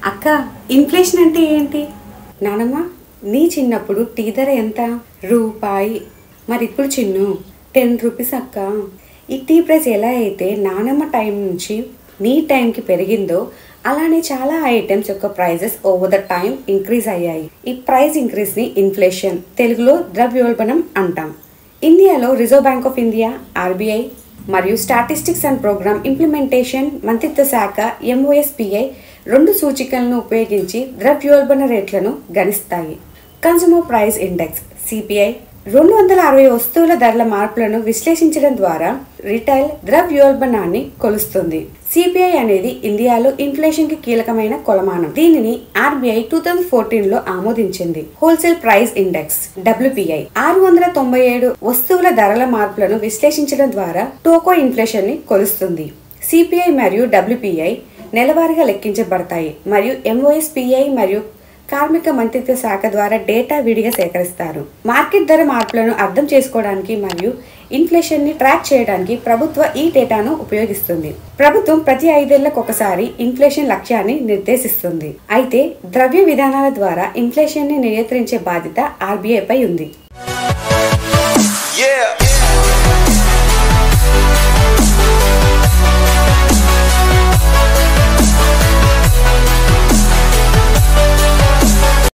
అక్క ఇన్ఫ్లేషన్ అంటే ఏంటి? నానమ్మ నీ చిన్నప్పుడు టీ ధర ఎంత? రూపాయి. మరి ఇప్పుడు చిన్ను 10 రూపీస్ అక్క. ఈ టీ ప్రైస్ ఎలా అయితే నానమ్మ టైం నుంచి నీ టైంకి పెరిగిందో అలానే చాలా ఐటమ్స్ యొక్క prices over the time increase అయ్యాయి. ఈ ప్రైస్ ఇంక్రీజ్ ని ఇన్ఫ్లేషన్, తెలుగులో ద్రవ్యోల్బణం అంటాం. ఇండియాలో reserve bank of India RBI మరియు స్టాటిస్టిక్స్ అండ్ ప్రోగ్రామ్ ఇంప్లిమెంటేషన్ మంత్రిత్వ శాఖ MOSPI 2 సూచికలను ఉపయోగించి ద్రవ్యోల్బణ రేట్లను గణిస్తాయి. కన్స్యూమర్ ప్రైస్ ఇండెక్స్ CPI 260 వస్తువుల ధరల మార్పులను విశ్లేషించడం ద్వారా రిటైల్ ద్రవ్యోల్బణాన్ని కొలుస్తుంది. CPI అనేది ఇండియాలో ఇన్ఫ్లేషన్ కి కీలకమైన కొలమానం. దీనిని RBI 2014లో ఆమోదించింది. హోల్సేల్ ప్రైస్ ఇండెక్స్ WPI 697 వస్తువుల ధరల మార్పులను విశ్లేషించడం ద్వారా టోకో ఇన్ఫ్లేషన్ ని కొలుస్తుంది. CPI మరియు WPI నెలవారీగా లెక్కించబడతాయి మరియు MOSPI మరియు కార్మిక మంత్రిత్వ శాఖ ద్వారా డేటా విడిగా సేకరిస్తారు. మార్కెట్ ధర మార్పులను అర్థం చేసుకోవడానికి మరియు ఇన్ఫ్లేషన్ ని ట్రాక్ చేయడానికి ప్రభుత్వం ఈ డేటాను ఉపయోగిస్తుంది. ప్రభుత్వం ప్రతి 5 ఏళ్లకు ఒకసారి ఇన్ఫ్లేషన్ లక్ష్యాన్ని నిర్దేశిస్తుంది. అయితే ద్రవ్య విధానాల ద్వారా ఇన్ఫ్లేషన్ ని నియంత్రించే బాధ్యత RBI పై ఉంది.